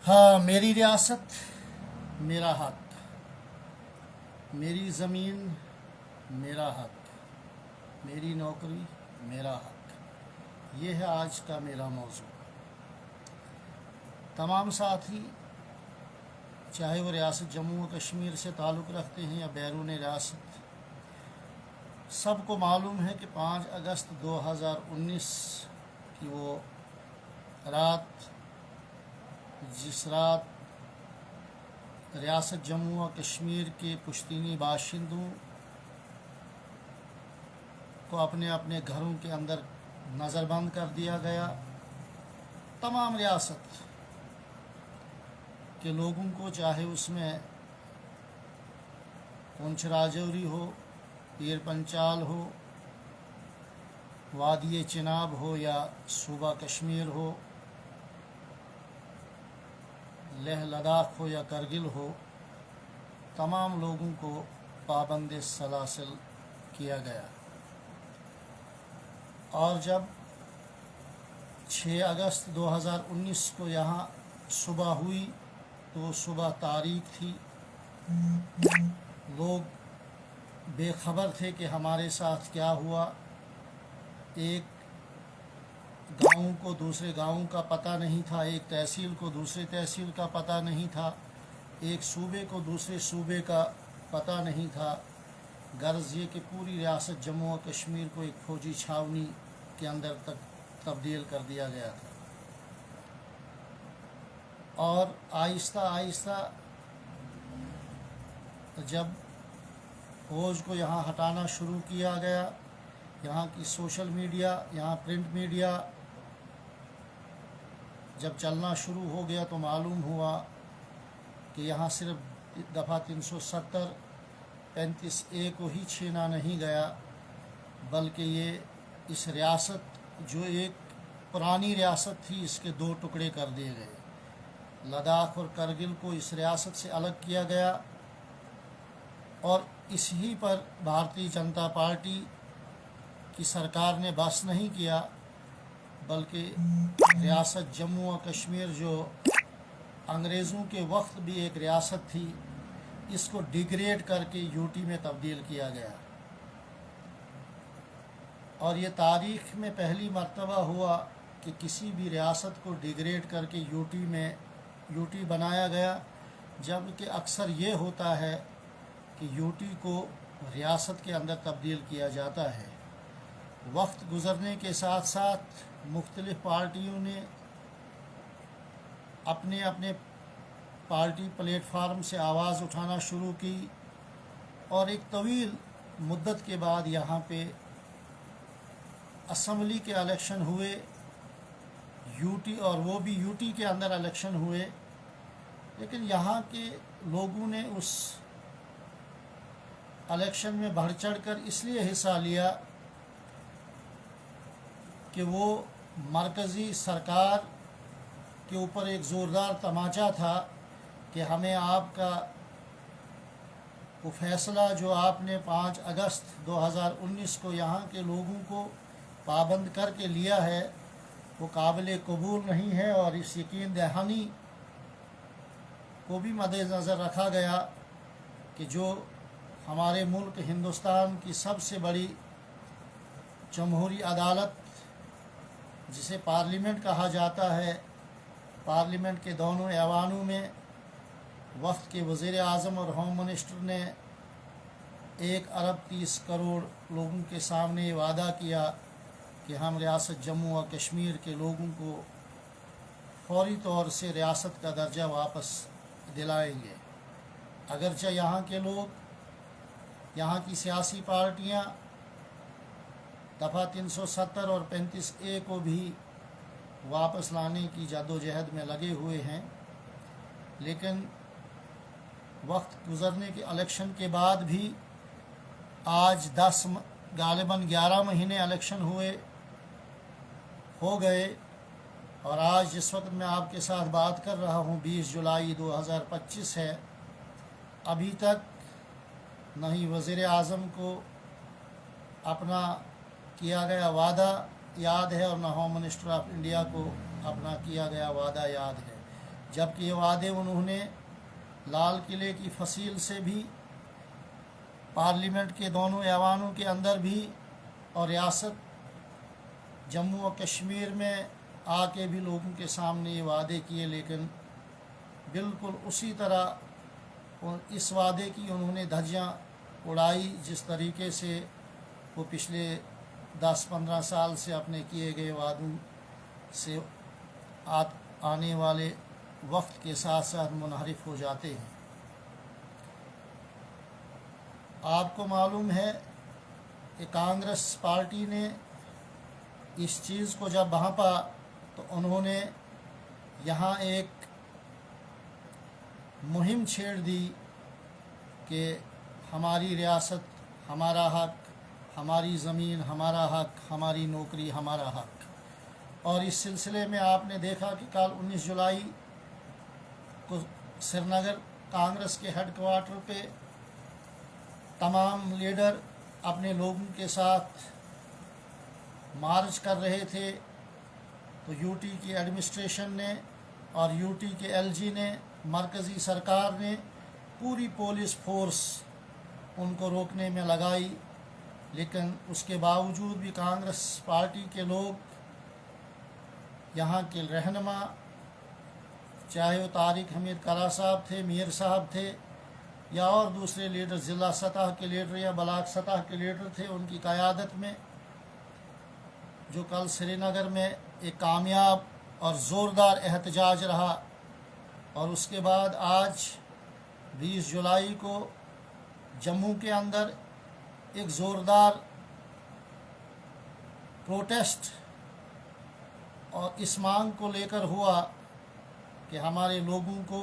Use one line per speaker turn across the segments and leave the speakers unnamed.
ہاں، میری ریاست میرا حق، میری زمین میرا حق، میری نوکری میرا حق، یہ ہے آج کا میرا موضوع۔ تمام ساتھی، چاہے وہ ریاست جموں و کشمیر سے تعلق رکھتے ہیں یا بیرون ریاست، سب کو معلوم ہے کہ 5 اگست 2019 کی وہ رات، جس رات ریاست جموں و کشمیر کے پشتینی باشندوں کو اپنے اپنے گھروں کے اندر نظر بند کر دیا گیا، تمام ریاست کے لوگوں کو، چاہے اس میں پونچھ راجوری ہو، پیر پنچال ہو، وادی چناب ہو یا صوبہ کشمیر ہو، لیہ لداخ ہو یا کرگل ہو، تمام لوگوں کو پابند سلاسل کیا گیا۔ اور جب 6 اگست 2019 کو یہاں صبح ہوئی تو صبح تاریک تھی، لوگ بے خبر تھے کہ ہمارے ساتھ کیا ہوا۔ ایک گاؤں کو دوسرے گاؤں کا پتہ نہیں تھا، ایک تحصیل کو دوسرے تحصیل کا پتہ نہیں تھا، ایک صوبے کو دوسرے صوبے کا پتہ نہیں تھا۔ غرض یہ کہ پوری ریاست جموں و کشمیر کو ایک فوجی چھاونی کے اندر تک تبدیل کر دیا گیا تھا۔ اور آہستہ آہستہ جب فوج کو یہاں ہٹانا شروع کیا گیا، یہاں کی سوشل میڈیا، یہاں پرنٹ میڈیا جب چلنا شروع ہو گیا تو معلوم ہوا کہ یہاں صرف دفعہ 370 35A کو ہی چھینا نہیں گیا، بلکہ یہ اس ریاست جو ایک پرانی ریاست تھی، اس کے 2 ٹکڑے کر دیے گئے۔ لداخ اور کرگل کو اس ریاست سے الگ کیا گیا، اور اسی پر بھارتیہ جنتا پارٹی کی سرکار نے بس نہیں کیا، بلکہ ریاست جموں و کشمیر جو انگریزوں کے وقت بھی ایک ریاست تھی، اس کو ڈیگریڈ کر کے UT میں تبدیل کیا گیا۔ اور یہ تاریخ میں پہلی مرتبہ ہوا کہ کسی بھی ریاست کو ڈیگریڈ کر کے UT بنایا گیا، جبکہ اکثر یہ ہوتا ہے کہ UT کو ریاست کے اندر تبدیل کیا جاتا ہے۔ وقت گزرنے کے ساتھ ساتھ مختلف پارٹیوں نے اپنے اپنے پارٹی پلیٹ فارم سے آواز اٹھانا شروع کی، اور ایک طویل مدت کے بعد یہاں پہ اسمبلی کے الیکشن ہوئے، UT، اور وہ بھی UT کے اندر الیکشن ہوئے، لیکن یہاں کے لوگوں نے اس الیکشن میں بڑھ چڑھ کر اس لیے حصہ لیا کہ وہ مرکزی سرکار کے اوپر ایک زوردار تماچا تھا کہ ہمیں آپ کا وہ فیصلہ جو آپ نے 5 اگست 2019 کو یہاں کے لوگوں کو پابند کر کے لیا ہے، وہ قابل قبول نہیں ہے۔ اور اس یقین دہانی کو بھی مد نظر رکھا گیا کہ جو ہمارے ملک ہندوستان کی سب سے بڑی جمہوری عدالت، جسے پارلیمنٹ کہا جاتا ہے، پارلیمنٹ کے دونوں ایوانوں میں وقت کے وزیر اعظم اور ہوم منسٹر نے 1 ارب 30 کروڑ لوگوں کے سامنے یہ وعدہ کیا کہ ہم ریاست جموں و کشمیر کے لوگوں کو فوری طور سے ریاست کا درجہ واپس دلائیں گے۔ اگرچہ یہاں کے لوگ، یہاں کی سیاسی پارٹیاں دفعہ 370 اور 35A کو بھی واپس لانے کی جدوجہد میں لگے ہوئے ہیں، لیکن وقت گزرنے کے الیکشن کے بعد بھی آج غالباً 11 مہینے الیکشن ہو گئے، اور آج جس وقت میں آپ کے ساتھ بات کر رہا ہوں 20 جولائی 2025 ہے، ابھی تک نہ ہی وزیر اعظم کو اپنا کیا گیا وعدہ یاد ہے، اور نہ ہوم منسٹر آف انڈیا کو اپنا کیا گیا وعدہ یاد ہے۔ جبکہ یہ وعدے انہوں نے لال قلعے کی فصیل سے بھی، پارلیمنٹ کے دونوں ایوانوں کے اندر بھی، اور ریاست جموں و کشمیر میں آ کے بھی لوگوں کے سامنے یہ وعدے کیے، لیکن بالکل اسی طرح اس وعدے کی انہوں نے دھجیاں اڑائی جس طریقے سے وہ پچھلے 10-15 سال سے اپنے کیے گئے وعدوں سے آنے والے وقت کے ساتھ ساتھ منحرف ہو جاتے ہیں۔ آپ کو معلوم ہے کہ کانگریس پارٹی نے اس چیز کو جب بھانپا تو انہوں نے یہاں ایک مہم چھیڑ دی کہ ہماری ریاست ہمارا حق، ہماری زمین ہمارا حق، ہماری نوکری ہمارا حق۔ اور اس سلسلے میں آپ نے دیکھا کہ کل 19 جولائی کو سری نگر کانگریس کے ہیڈ کوارٹر پہ تمام لیڈر اپنے لوگوں کے ساتھ مارچ کر رہے تھے، تو یو ٹی کی ایڈمنسٹریشن نے اور یو ٹی کے ایل جی نے، مرکزی سرکار نے پوری پولیس فورس ان کو روکنے میں لگائی، لیکن اس کے باوجود بھی کانگریس پارٹی کے لوگ، یہاں کے رہنما، چاہے وہ طارق حمید کرا صاحب تھے، میر صاحب تھے، یا اور دوسرے لیڈر، ضلع سطح کے لیڈر یا بلاک سطح کے لیڈر تھے، ان کی قیادت میں جو کل سری نگر میں ایک کامیاب اور زوردار احتجاج رہا، اور اس کے بعد آج 20 جولائی کو جموں کے اندر ایک زوردار پروٹیسٹ اور اس مانگ کو لے کر ہوا کہ ہمارے لوگوں کو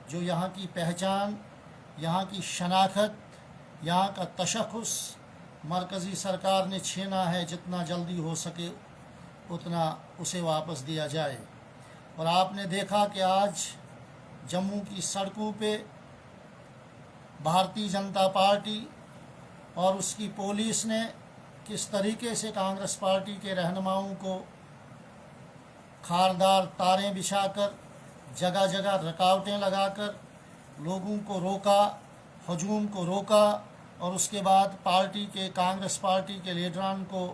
جو یہاں کی پہچان، یہاں کی شناخت، یہاں کا تشخص مرکزی سرکار نے چھینا ہے، جتنا جلدی ہو سکے اتنا اسے واپس دیا جائے۔ اور آپ نے دیکھا کہ آج جموں کی سڑکوں پہ بھارتی جنتا پارٹی اور اس کی پولیس نے کس طریقے سے کانگریس پارٹی کے رہنماؤں کو خاردار تاریں بچھا کر، جگہ جگہ رکاوٹیں لگا کر لوگوں کو روکا، ہجوم کو روکا، اور اس کے بعد پارٹی کے، کانگریس پارٹی کے لیڈران کو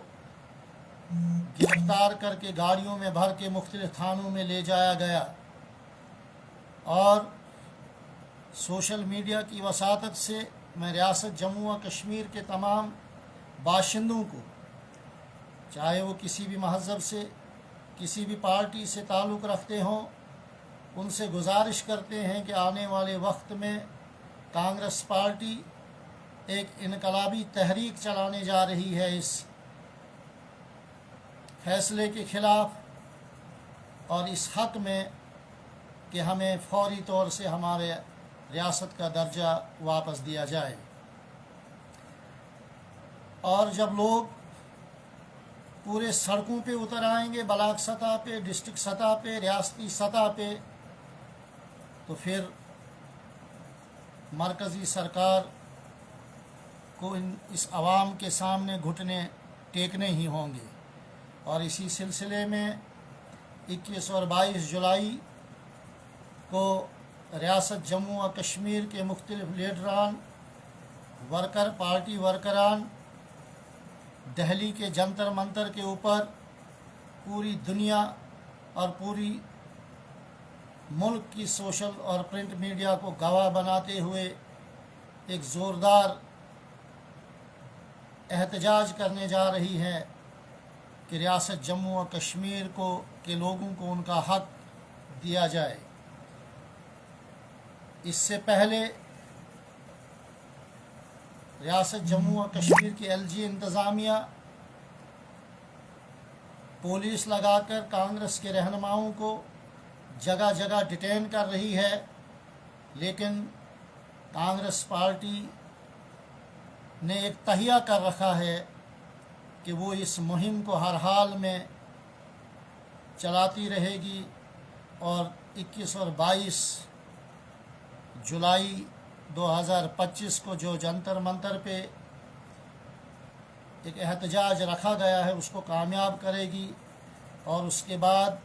گرفتار کر کے گاڑیوں میں بھر کے مختلف تھانوں میں لے جایا گیا۔ اور سوشل میڈیا کی وساطت سے میں ریاست جموں و کشمیر کے تمام باشندوں کو، چاہے وہ کسی بھی مہذب سے، کسی بھی پارٹی سے تعلق رکھتے ہوں، ان سے گزارش کرتے ہیں کہ آنے والے وقت میں کانگریس پارٹی ایک انقلابی تحریک چلانے جا رہی ہے اس فیصلے کے خلاف، اور اس حق میں کہ ہمیں فوری طور سے ہمارے ریاست کا درجہ واپس دیا جائے۔ اور جب لوگ پورے سڑکوں پہ اتر آئیں گے، بلاک سطح پہ، ڈسٹرکٹ سطح پہ، ریاستی سطح پہ، تو پھر مرکزی سرکار کو اس عوام کے سامنے گھٹنے ٹیکنے ہی ہوں گے۔ اور اسی سلسلے میں 21 اور 22 جولائی کو ریاست جموں و کشمیر کے مختلف لیڈران، پارٹی ورکران دہلی کے جنتر منتر کے اوپر پوری دنیا اور پوری ملک کی سوشل اور پرنٹ میڈیا کو گواہ بناتے ہوئے ایک زوردار احتجاج کرنے جا رہی ہے کہ ریاست جموں و کشمیر کے لوگوں کو ان کا حق دیا جائے۔ اس سے پہلے ریاست جموں و کشمیر کی ایل جی انتظامیہ پولیس لگا کر کانگریس کے رہنماؤں کو جگہ جگہ ڈیٹین کر رہی ہے، لیکن کانگریس پارٹی نے ایک تہیہ کر رکھا ہے کہ وہ اس مہم کو ہر حال میں چلاتی رہے گی، اور 21 اور 22 جولائی 2025 کو جو جنتر منتر پہ ایک احتجاج رکھا گیا ہے اس کو کامیاب کرے گی، اور اس کے بعد